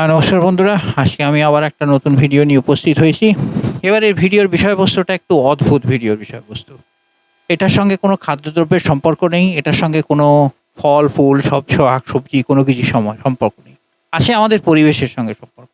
নমস্কার বন্ধুরা, আজকে আমি আবার একটা নতুন ভিডিও নিয়ে উপস্থিত হয়েছি। এবারের ভিডিওর বিষয়বস্তুটা একটু অদ্ভুত ভিডিওর বিষয়বস্তু। এটার সঙ্গে কোনো খাদ্যদ্রব্যের সম্পর্ক নেই, এটার সঙ্গে কোনো ফল ফুল সব শাক সবজি কোনো কিছু সম্পর্ক নেই। আছে আমাদের পরিবেশের সঙ্গে সম্পর্ক।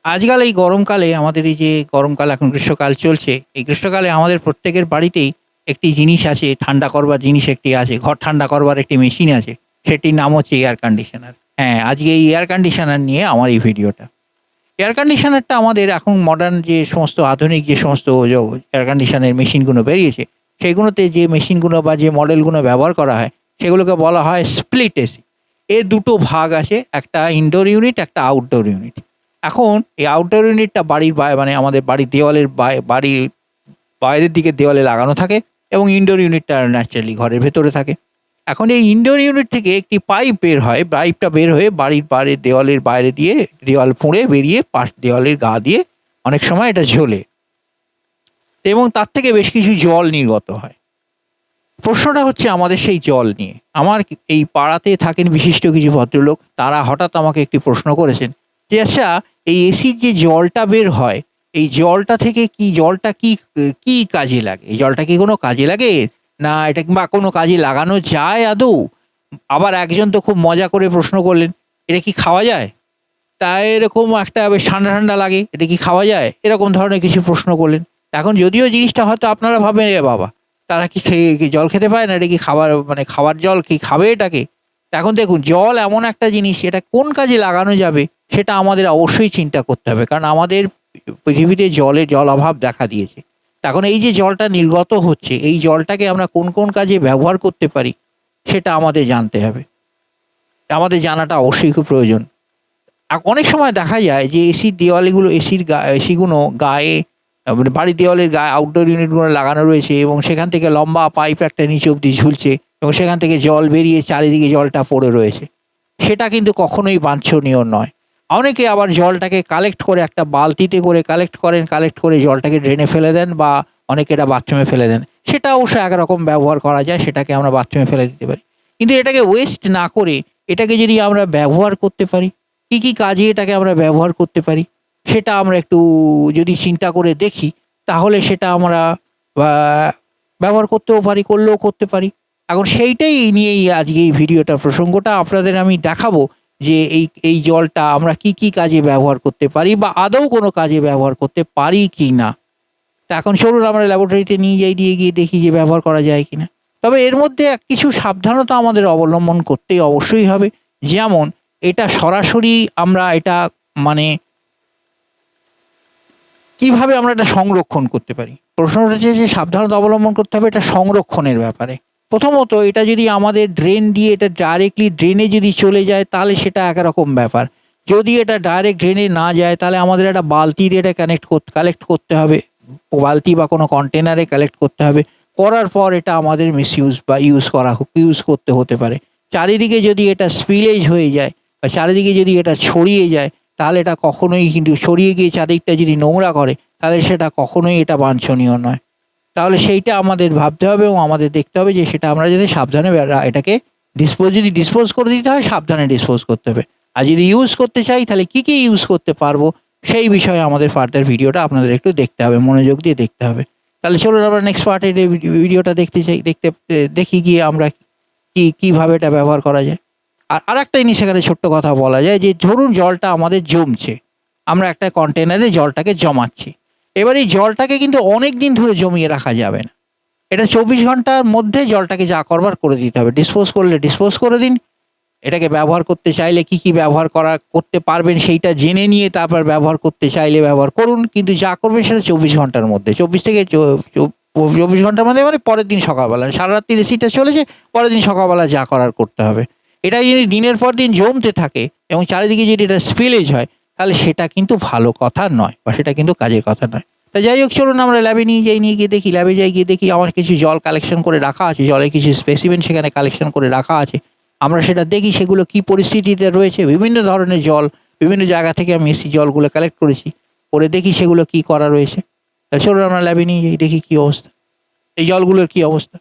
আজকাল এই গরমকালে আমাদের এই যে গরমকাল, এখন গ্রীষ্মকাল চলছে, এই গ্রীষ্মকালে আমাদের প্রত্যেকের বাড়িতেই একটি জিনিস আছে, ঠান্ডা করবার জিনিস একটি আছে, ঘর ঠান্ডা করবার একটি মেশিন আছে, সেটির নাম হচ্ছে এয়ার কন্ডিশনার। হ্যাঁ, আজকে এই এয়ার কন্ডিশনার নিয়ে আমার এই ভিডিওটা। এয়ার কন্ডিশনারটা আমাদের এখন মডার্ন যে সমস্ত আধুনিক যে সমস্ত এয়ার কন্ডিশনের মেশিনগুলো বেরিয়েছে, সেগুলোতে যে মেশিনগুলো বা যে মডেলগুলো ব্যবহার করা হয় সেগুলোকে বলা হয় স্প্লিট এসি। এর দুটো ভাগ আছে, একটা ইনডোর ইউনিট, একটা আউটডোর ইউনিট। এখন এই আউটডোর ইউনিটটা বাড়ির মানে আমাদের বাড়ির দেওয়ালের বাড়ির বাইরের দিকে দেওয়ালে লাগানো থাকে, এবং ইনডোর ইউনিটটা ন্যাচারালি ঘরের ভেতরে থাকে। এখন এই ইনডোর ইউনিট থেকে একটি পাইপ বের হয়, পাইপটা বের হয়ে বাড়ির বাইরে দেওয়ালের বাইরে দিয়ে দেওয়াল ফুঁড়ে বেরিয়ে পাশ দেওয়ালের গা দিয়ে অনেক সময় এটা ঝোলে, এবং তার থেকে বেশ কিছু জল নির্গত হয়। প্রশ্নটা হচ্ছে আমাদের সেই জল নিয়ে। আমার এই পাড়াতে থাকেন বিশিষ্ট কিছু ভদ্রলোক, তারা হঠাৎ আমাকে একটি প্রশ্ন করেছেন যে, আচ্ছা, এই এসির যে জলটা বের হয়, এই জলটা থেকে জলটা কি কাজে লাগে? এই জলটা কি কোনো কাজে লাগে, না এটা কিংবা কোনো কাজে লাগানো যায় আদৌ? আবার একজন তো খুব মজা করে প্রশ্ন করলেন, এটা কি খাওয়া যায়? তা এরকম একটা বেশ ঠান্ডা ঠান্ডা লাগে, এটা কি খাওয়া যায়? এরকম ধরনের কিছু প্রশ্ন করলেন। এখন যদিও জিনিসটা হয়তো আপনারা ভাববেন, এ বাবা, তারা কি জল খেতে পায় না, এটা কি খাবার, মানে খাবার জল কি খাবে এটাকে? তা এখন দেখুন, জল এমন একটা জিনিস, এটা কোন কাজে লাগানো যাবে সেটা আমাদের অবশ্যই চিন্তা করতে হবে, কারণ আমাদের পৃথিবীতে জল অভাব দেখা দিয়েছে। তা এখন এই যে জলটা নির্গত হচ্ছে, এই জলটাকে আমরা কোন কোন কাজে ব্যবহার করতে পারি সেটা আমাদের জানতে হবে। আমাদের জানাটা অবশ্যই খুব প্রয়োজন। অনেক সময় দেখা যায় যে এসির দেওয়ালগুলো, এসিগুলো গায়ে, মানে বাড়ির দেওয়ালের গায়ে আউটডোর ইউনিটগুলো লাগানো রয়েছে, এবং সেখান থেকে লম্বা পাইপ একটা নিচে অব্দি ঝুলছে, এবং সেখান থেকে জল বেরিয়ে চারিদিকে জলটা পড়ে রয়েছে। সেটা কিন্তু কখনোই বাঞ্ছনীয় নয়। অনেকে আবার জলটাকে কালেক্ট করে একটা বালতিতে করে কালেক্ট করে জলটাকে ড্রেনে ফেলে দেন, বা অনেকে এটা বাথরুমে ফেলে দেন। সেটা অবশ্য একরকম ব্যবহার করা যায়, সেটাকে আমরা বাথরুমে ফেলে দিতে পারি। কিন্তু এটাকে ওয়েস্ট না করে এটাকে যদি আমরা ব্যবহার করতে পারি, কি কাজে এটাকে আমরা ব্যবহার করতে পারি, সেটা আমরা একটু যদি চিন্তা করে দেখি, তাহলে সেটা আমরা আ ব্যবহার করতেও পারি, করলেও করতে পারি। এখন সেইটাই নিয়েই আজকে এই ভিডিওটার প্রসঙ্গটা আপনাদের আমি দেখাবো, যে এই জলটা আমরা কি কাজে ব্যবহার করতে পারি, বা আদৌ কোনো কাজে ব্যবহার করতে পারি কিনা। তা এখন চলুন আমরা ল্যাবরেটরিতে নিয়ে গিয়ে দেখি যে ব্যবহার করা যায় কিনা। তবে এর মধ্যে কিছু সাবধানতা আমাদের অবলম্বন করতেই অবশ্যই হবে। যেমন, এটা সরাসরি আমরা এটা, মানে কিভাবে আমরা এটা সংরক্ষণ করতে পারি? প্রশ্নটা হচ্ছে যে সাবধানতা অবলম্বন করতে হবে এটা সংরক্ষণের ব্যাপারে। প্রথমত, এটা যদি আমাদের ড্রেন দিয়ে এটা ডাইরেক্টলি ড্রেনে যদি চলে যায়, তাহলে সেটা একরকম ব্যাপার। যদি এটা ডাইরেক্ট ড্রেনে না যায়, তাহলে আমাদের একটা বালতি দিয়ে এটা কালেক্ট করতে হবে। বালতি বা কোনো কন্টেনারে কালেক্ট করতে হবে। করার পর এটা আমাদের মিসইউজ বা ইউজ করতে হতে পারে। চারিদিকে যদি এটা স্পিলেজ হয়ে যায়, বা চারিদিকে যদি এটা ছড়িয়ে যায়, তাহলে এটা কখনোই, কিন্তু ছড়িয়ে গিয়ে চারিদিকটা যদি নোংরা করে, তাহলে সেটা কখনোই এটা বাঞ্ছনীয় নয়। তাহলে সেইটা আমাদের ভাবতে হবে, এবং আমাদের দেখতে হবে যে সেটা আমরা যাতে সাবধানে এটাকে যদি ডিসপোজ করে দিতে হয়, সাবধানে ডিসপোজ করতে হবে। আর যদি ইউজ করতে চাই, তাহলে কি ইউজ করতে পারবো, সেই বিষয়ে আমাদের ফার্দার ভিডিওটা আপনাদের একটু দেখতে হবে, মনোযোগ দিয়ে দেখতে হবে। তাহলে চলুন আমরা নেক্সট পার্টের ভিডিওটা দেখি গিয়ে আমরা কিভাবে এটা ব্যবহার করা যায়। আর আরেকটা জিনিস এখানে ছোট্ট কথা বলা যায়, যে ধরুন জলটা আমাদের জমছে, আমরা একটা কন্টেনারে জলটাকে জমাচ্ছি। এবার এই জলটাকে কিন্তু অনেক দিন ধরে জমিয়ে রাখা যাবে না। এটা ২৪ ঘন্টার মধ্যে জলটাকে যা করবার করে দিতে হবে। ডিসপোজ করলে ডিসপোজ করে দিন। এটাকে ব্যবহার করতে চাইলে কি ব্যবহার করতে পারবেন সেইটা জেনে নিয়ে তারপর ব্যবহার করতে চাইলে ব্যবহার করুন। কিন্তু যা করবেন সেটা ২৪ ঘন্টার মধ্যে। ২৪ থেকে ২৪ ঘন্টার মধ্যে, মানে পরের দিন সকালবেলা। সারারাত্রির এসিটা চলেছে, পরের দিন সকালবেলা যা করার করতে হবে। এটা যদি দিনের পর দিন জমতে থাকে এবং চারিদিকে যদি এটা স্পিলেজ হয়, তাহলে সেটা কিন্তু ভালো কথা নয়, বা সেটা কিন্তু কাজের কথা নয়। তা যাই হোক, চলুন আমরা ল্যাবে নিয়ে গিয়ে দেখি। ল্যাবে গিয়ে দেখি আমার কিছু জল কালেকশন করে রাখা আছে, জলের কিছু স্পেসিমেন সেখানে কালেকশন করে রাখা আছে। আমরা সেটা দেখি সেগুলো কি পরিস্থিতিতে রয়েছে। বিভিন্ন ধরনের জল, বিভিন্ন জায়গা থেকে আমি এসি জলগুলো কালেক্ট করেছি, করে দেখি সেগুলো কি করা রয়েছে। তা চলুন আমরা ল্যাবে নিয়ে যাই, দেখি কী অবস্থা, এই জলগুলোর কী অবস্থা।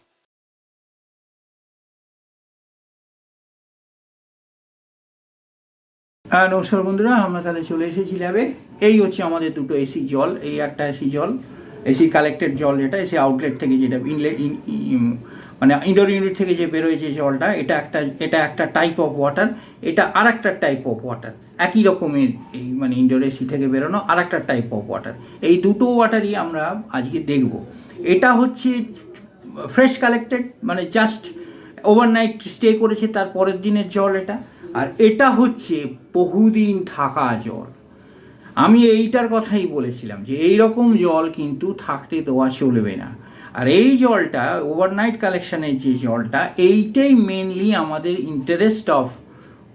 হ্যাঁ, নমস্কার বন্ধুরা, আমরা তাহলে চলে এসেছি ল্যাবে। এই হচ্ছে আমাদের দুটো এসি জল, এই একটা এসি জল, এসি কালেক্টেড জল, যেটা এসি আউটলেট থেকে, যেটা ইনলেট মানে ইনডোর ইউনিট থেকে যে বেরোয় যে জলটা, এটা একটা টাইপ অফ ওয়াটার, এটা আর একটা টাইপ অফ ওয়াটার, একই রকমের এই মানে ইনডোর এসি থেকে বেরোনো আর একটা টাইপ অফ ওয়াটার। এই দুটো ওয়াটারই আমরা আজকে দেখব। এটা হচ্ছে ফ্রেশ কালেক্টেড, মানে জাস্ট ওভারনাইট স্টে করেছে তার পরের দিনের জল এটা। আর এটা হচ্ছে বহুদিন থাকা জল। আমি এইটার কথাই বলেছিলাম যে এই রকম জল কিন্তু থাকতে দেওয়া চলবে না। আর এই জলটা ওভারনাইট কালেকশানের যে জলটা, এইটাই মেনলি আমাদের ইন্টারেস্ট অফ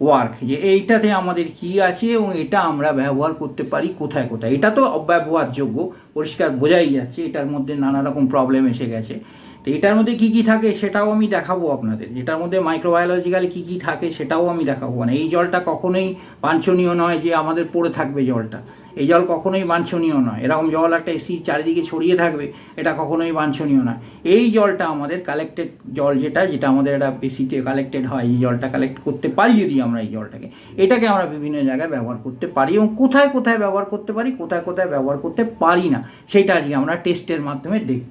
ওয়ার্ক, যে এইটাতে আমাদের কি আছে এবং এটা আমরা ব্যবহার করতে পারি কোথায় কোথায়। এটা তো অব্যবহারযোগ্য, পরিষ্কার বোঝাই যাচ্ছে, এটার মধ্যে নানা রকম প্রবলেম এসে গেছে। তো এটার মধ্যে কী কী থাকে সেটাও আমি দেখাবো আপনাদের, যেটার মধ্যে মাইক্রোবায়োলজিক্যাল কী কী থাকে সেটাও আমি দেখাবো। মানে এই জলটা কখনোই বাঞ্ছনীয় নয় যে আমাদের পড়ে থাকবে জলটা, এই জল কখনোই বাঞ্ছনীয় নয়। এরকম জল একটা এসি চারিদিকে ছড়িয়ে থাকবে, এটা কখনোই বাঞ্ছনীয় নয়। এই জলটা আমাদের কালেক্টেড জল, যেটা আমাদের একটা এসিতে কালেক্টেড হয়, এই জলটা কালেক্ট করতে পারি যদি আমরা এই জলটাকে, এটাকে আমরা বিভিন্ন জায়গায় ব্যবহার করতে পারি এবং কোথায় কোথায় ব্যবহার করতে পারি, কোথায় কোথায় ব্যবহার করতে পারি না, সেটা আজকে আমরা টেস্টের মাধ্যমে দেখব।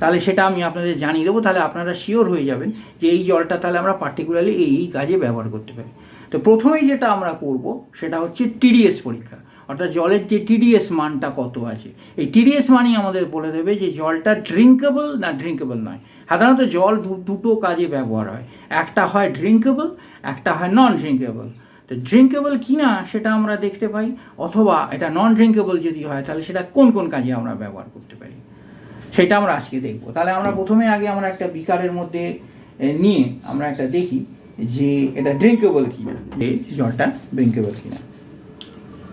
তাহলে সেটা আমি আপনাদের জানিয়ে দেবো, তাহলে আপনারা শিওর হয়ে যাবেন যে এই জলটা তাহলে আমরা পার্টিকুলারলি এই কাজে ব্যবহার করতে পারি। তো প্রথমেই যেটা আমরা করব সেটা হচ্ছে টিডিএস পরীক্ষা, অর্থাৎ জলের যে টিডিএস মানটা কত আছে। এই টিডিএস মানই আমাদের বলে দেবে যে জলটা ড্রিঙ্কেবল না ড্রিঙ্কেবল নয়। সাধারণত জল দুটো কাজে ব্যবহার হয়, একটা হয় ড্রিঙ্কেবল, একটা হয় নন ড্রিঙ্কেবল। তো ড্রিঙ্কেবল কি না সেটা আমরা দেখতে পাই, অথবা এটা নন ড্রিঙ্কেবল যদি হয় তাহলে সেটা কোন কোন কাজে আমরা ব্যবহার করতে পারি সেটা আমরা আজকে দেখবো। তাহলে আমরা প্রথমে আমরা একটা বিকারের মধ্যে নিয়ে আমরা একটা দেখি যে এটা ড্রিঙ্কেবল কিনা, এই জলটা ড্রিঙ্কেবল কিনা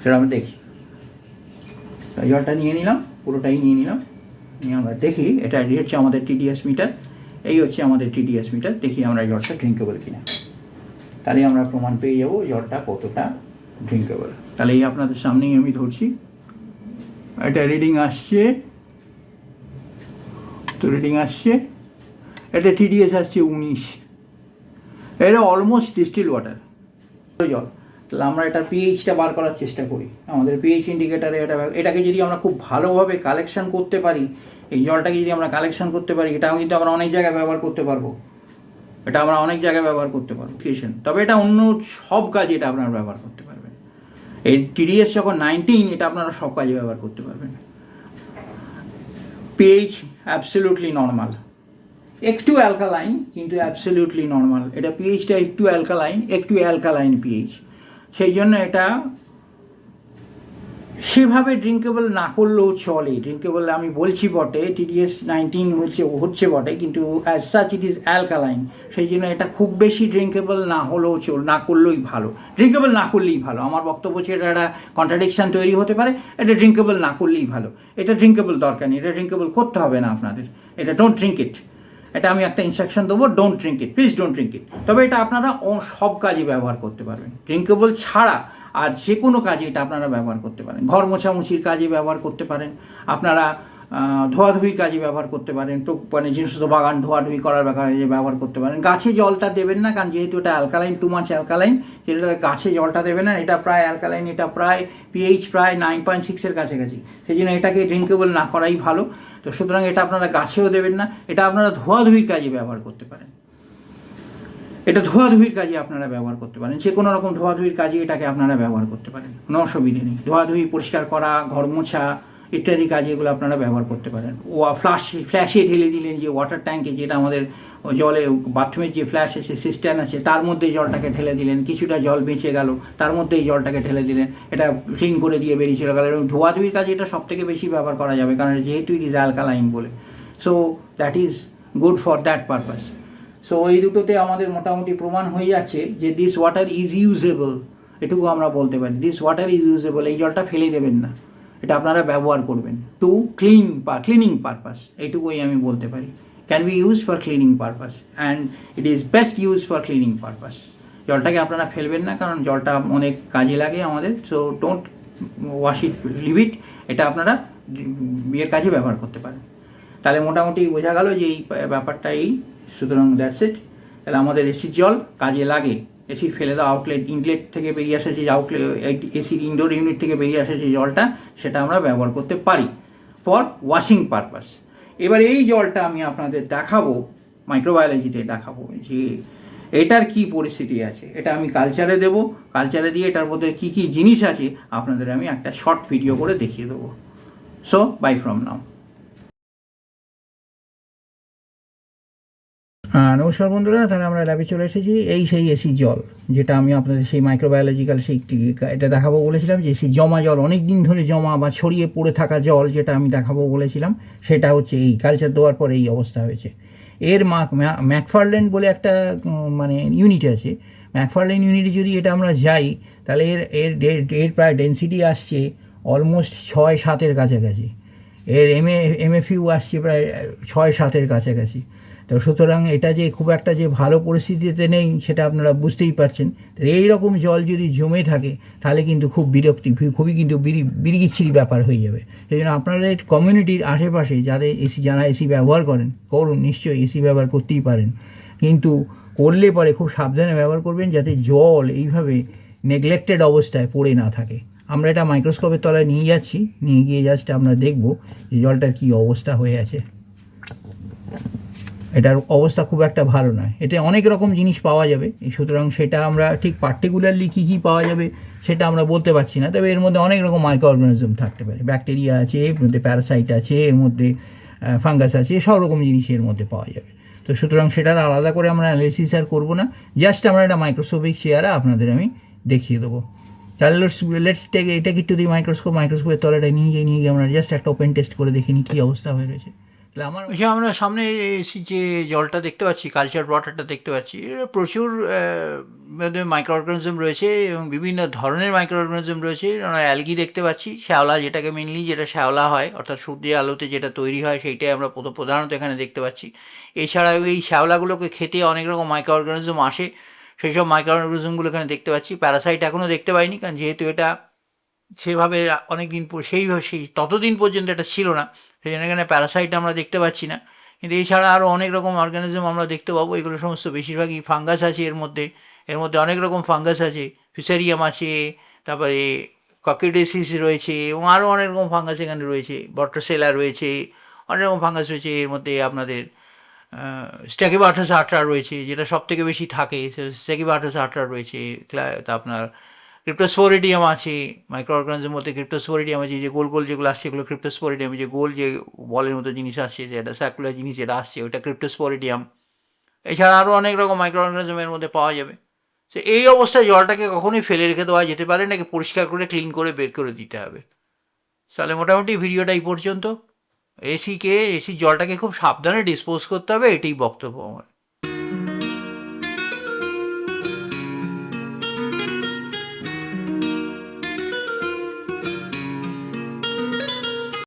সেটা আমরা দেখি। জলটা নিয়ে নিলাম, পুরোটাই নিয়ে নিলাম, নিয়ে আমরা দেখি এটা হচ্ছে আমাদের টিডিএস মিটার, এই হচ্ছে আমাদের টিডিএস মিটার, দেখি আমরা জলটা ড্রিঙ্কেবল কিনা। তাহলে আমরা প্রমাণ পেয়ে যাবো জলটা কতটা ড্রিঙ্কেবল। তাহলে এই আপনাদের সামনেই আমি ধরছি, এটা রিডিং আসছে, তো রিডিং আসছে, এটা টিডিএস আসছে 19, এটা অলমোস্ট ডিস্টিল ওয়াটার জল। তাহলে আমরা এটা পিএইচটা বার করার চেষ্টা করি, আমাদের পিএইচ ইন্ডিকেটারে এটাকে যদি আমরা খুব ভালোভাবে কালেকশন করতে পারি, এই জলটাকে যদি আমরা কালেকশন করতে পারি, এটাও কিন্তু আমরা অনেক জায়গায় ব্যবহার করতে পারবো, এটা আমরা অনেক জায়গায় ব্যবহার করতে পারবো। তবে এটা অন্য সব কাজে এটা আপনারা ব্যবহার করতে পারবেন। এই টিডিএস যখন 19, এটা আপনারা সব কাজে ব্যবহার করতে পারবেন। পিএইচ অ্যাবসলিউটলি নর্মাল, একটু অ্যালকালাইন কিন্তু অ্যাবসলিউটলি নর্মাল। এটা পিএইচটা একটু অ্যালকালাইন পিএইচ, সেই জন্য এটা সেভাবে ড্রিঙ্কেবল না করলেও চলে। ড্রিঙ্কেবল আমি বলছি বটে, টিডিএস 19 হচ্ছে বটে, কিন্তু as such it is alkaline, সেই জন্য এটা খুব বেশি ড্রিঙ্কেবল না হলেও না করলেই ভালো। ড্রিঙ্কেবল না করলেই ভালো, আমার বক্তব্য হচ্ছে এটা একটা কন্ট্রাডিকশান তৈরি হতে পারে, এটা ড্রিঙ্কেবল না করলেই ভালো। এটা ড্রিঙ্কেবল দরকার নেই, এটা ড্রিঙ্কেবল করতে হবে না আপনাদের, এটা ডোন্ট ড্রিঙ্ক ইট। এটা আমি একটা ইনস্ট্রাকশন দেবো, don't drink it, please don't drink it. তবে এটা আপনারা সব কাজে ব্যবহার করতে পারবেন, ড্রিঙ্কেবল ছাড়া আর যে কোনো কাজে এটা আপনারা ব্যবহার করতে পারেন। ঘর মোছামুছির কাজে ব্যবহার করতে পারেন, আপনারা ধোয়াধুয়ির কাজে ব্যবহার করতে পারেন, মানে জিনিস বাগান ধোয়াধুয়ি করার কাজে ব্যবহার করতে পারেন। গাছে জলটা দেবেন না, কারণ যেহেতু এটা অ্যালকালাইন, টু মাচ অ্যালকালাইন, যেটা গাছে জলটা দেবেন না, এটা প্রায় অ্যালকালাইন, এটা প্রায় পিএইচ প্রায় 9.6-এর কাছাকাছি, সেই জন্য এটাকে ড্রিঙ্কেবল না করাই ভালো। তো সুতরাং এটা আপনারা গাছেও দেবেন না, এটা আপনারা ধোয়াধুয়ির কাজে ব্যবহার করতে পারেন, এটা ধোয়াধুয়ির কাজে আপনারা ব্যবহার করতে পারেন, যে কোনো রকম ধোয়াধুয়ির কাজে এটাকে আপনারা ব্যবহার করতে পারেন, কোনো অসুবিধে নেই। ধোয়াধুয়ি, পরিষ্কার করা, ঘর মোছা ইত্যাদি কাজে এগুলো আপনারা ব্যবহার করতে পারেন। ফ্ল্যাশে ঢেলে দিলেন, যে ওয়াটার ট্যাঙ্কে, যেটা আমাদের জলে বাথরুমের যে ফ্ল্যাশ আছে, সিস্টেম আছে, তার মধ্যে জলটাকে ঢেলে দিলেন, কিছুটা জল বেঁচে গেল, তার মধ্যে এই জলটাকে ঢেলে দিলেন, এটা ক্লিন করে দিয়ে বেরিয়ে চলে গেল। এবং ধোয়াধুয়ির কাজে এটা সবথেকে বেশি ব্যবহার করা যাবে, কারণ যেহেতু ইট ইজ অ্যালকালাইন বলে, so that is good for that purpose. So এই দুটোতে আমাদের মোটামুটি প্রমাণ হয়ে যাচ্ছে যে দিস ওয়াটার ইজ ইউজেবল, এটুকু আমরা বলতে পারি, দিস ওয়াটার ইজ ইউজেবল। এই জলটা ফেলে দেবেন না, এটা আপনারা ব্যবহার করবেন টু ক্লিনিং পারপাস, এইটুকুই আমি বলতে পারি। Can be use for cleaning purpose and it is best use for cleaning purpose. জলটাকে আপনারা ফেলবেন না, কারণ জলটা অনেক কাজে লাগে আমাদের। So don't wash it, leave it, এটা আপনারা বিয়ের কাজে ব্যবহার করতে পারেন। তাহলে মোটামুটি বোঝা গেল যে এই ব্যাপারটা এই। সুতরাং দ্যাটস ইট। তাহলে আমাদের এসির জল কাজে লাগে, এসির ফেলে দেওয়া আউটলেট ইনলেট থেকে বেরিয়ে আসে যে আউটলেট এসির ইনডোর ইউনিট থেকে বেরিয়ে আসে যে জলটা, সেটা আমরা ব্যবহার করতে পারি ফর ওয়াশিং পারপাস। এবার এই জলটা আমি আপনাদের দেখাবো, মাইক্রোবায়োলজিতে দেখাবো যে এটার কি পরিস্থিতি আছে। এটা আমি কালচারে দেবো, কালচারে দিয়ে এটার মধ্যে কী কী জিনিস আছে আপনাদের আমি একটা শর্ট ভিডিও করে দেখিয়ে দেবো। So bye from now. নমস্কার বন্ধুরা, তাহলে আমরা ল্যাবে চলে এসেছি। এই সেই এসির জল, যেটা আমি আপনাদের সেই মাইক্রোবায়োলজিক্যাল সেই এটা দেখাবো বলেছিলাম, যে সেই জমা জল, অনেক দিন ধরে জমা বা ছড়িয়ে পড়ে থাকা জল, যেটা আমি দেখাবো বলেছিলাম, সেটা হচ্ছে এই কালচার দেওয়ার পরে এই অবস্থা হয়েছে। এর ম্যাকফারল্যান্ড বলে একটা মানে ইউনিট আছে। ম্যাকফারল্যান্ড ইউনিটে যদি এটা আমরা যাই, তাহলে এর এর প্রায় ডেন্সিটি আসছে অলমোস্ট 6-7-এর কাছাকাছি। এর এমএফইউ আসছে প্রায় 6-7-এর কাছাকাছি। তো সুতরাং এটা যে খুব একটা যে ভালো পরিস্থিতিতে নেই সেটা আপনারা বুঝতেই পারছেন। তো এইরকম জল যদি জমে থাকে তাহলে কিন্তু খুব বিরক্তি, খুবই কিন্তু বিড়িগিচ্ছিরি ব্যাপার হয়ে যাবে। সেই জন্য আপনাদের কমিউনিটির আশেপাশে যারা এসি ব্যবহার করুন, নিশ্চয়ই এসি ব্যবহার করতেই পারেন, কিন্তু করলে পরে খুব সাবধানে ব্যবহার করবেন, যাতে জল এইভাবে নেগলেক্টেড অবস্থায় পড়ে না থাকে। আমরা এটা মাইক্রোস্কোপের তলায় নিয়ে যাচ্ছি, নিয়ে গিয়ে জাস্ট আমরা দেখব যে জলটার কী অবস্থা হয়ে আছে। এটার অবস্থা খুব একটা ভালো নয়। এতে অনেক রকম জিনিস পাওয়া যাবে, সুতরাং সেটা আমরা ঠিক পার্টিকুলারলি কী কী পাওয়া যাবে সেটা আমরা বলতে পারছি না। তবে এর মধ্যে অনেক রকম মাইক্রো অর্গানিজম থাকতে পারে, ব্যাকটেরিয়া আছে, এর মধ্যে প্যারাসাইট আছে, এর মধ্যে ফাঙ্গাস আছে, সব রকম জিনিস এর মধ্যে পাওয়া যাবে। তো সুতরাং সেটার আলাদা করে আমরা অ্যানালিসিস আর করবো না, জাস্ট আমরা একটা মাইক্রোস্কোপিক চেয়ারে আপনাদের আমি দেখিয়ে দেবো। তাহলে লেটস টেক এটাকে একটু দিই মাইক্রোস্কোপের তলাটা নিয়ে গিয়ে আমরা জাস্ট একটা ওপেন টেস্ট করে দেখিনি কী অবস্থা হয়ে রয়েছে। তাহলে আমরা সামনে এসি যে জলটা দেখতে পাচ্ছি, কালচার ওয়াটারটা দেখতে পাচ্ছি, প্রচুর মাইক্রো অর্গানিজম রয়েছে এবং বিভিন্ন ধরনের মাইক্রো অর্গানিজম রয়েছে। অ্যালগি দেখতে পাচ্ছি, শ্যাওলা, যেটাকে মেনলি যেটা শ্যাওলা হয়, অর্থাৎ সূর্যের আলোতে যেটা তৈরি হয় সেইটাই আমরা প্রধানত এখানে দেখতে পাচ্ছি। এছাড়াও এই শ্যাওলাগুলোকে খেতে অনেক রকম মাইক্রো অর্গানিজম আসে, সেই সব মাইক্রো অর্গানিজমগুলো এখানে দেখতে পাচ্ছি। প্যারাসাইট এখনও দেখতে পাইনি, কারণ যেহেতু এটা সেভাবে অনেক দিন সেই ততদিন পর্যন্ত এটা ছিল না, সেই জন্য এখানে প্যারাসাইট আমরা দেখতে পাচ্ছি না। কিন্তু এছাড়া আরও অনেক রকম অর্গানিজম আমরা দেখতে পাবো। এগুলো সমস্ত বেশিরভাগই ফাঙ্গাস আছে এর মধ্যে অনেক রকম ফাঙ্গাস আছে, ফিসারিয়াম আছে, তারপরে ককিডেসিস রয়েছে এবং আরও অনেক রকম ফাঙ্গাস এখানে রয়েছে, বট্রোসেলা রয়েছে, অনেক রকম ফাঙ্গাস রয়েছে। এর মধ্যে আপনাদের স্ট্যাকিবাটাস আর্ট্রা রয়েছে, যেটা সব থেকে বেশি থাকে, স্ট্যাকিবাটাস আর্ট্রা রয়েছে। তা আপনার ক্রিপ্টোস্পোরিডিয়াম আছে, মাইক্রো অর্গানিজমের মধ্যে ক্রিপ্টোস্পোরিডিয়াম আছে, যে গোল গোল যেগুলো আসছে এগুলো ক্রিপ্টোস্পোরিডিয়াম, যে গোল যে বলের মতো জিনিস আসছে, যেটা সার্কুলার জিনিস যেটা আসছে ওটা ক্রিপ্টোস্পোরিডিয়াম। এছাড়া আরও অনেক রকম মাইক্রো অর্গানিজমের মধ্যে পাওয়া যাবে। তো এই অবস্থায় জলটাকে কখনোই ফেলে রেখে দেওয়া যেতে পারে না, পরিষ্কার করে ক্লিন করে বের করে দিতে হবে। তাহলে মোটামুটি ভিডিওটা এই পর্যন্ত। এসির জলটাকে খুব সাবধানে ডিসপোজ করতে হবে, এটাই বক্তব্য আমার।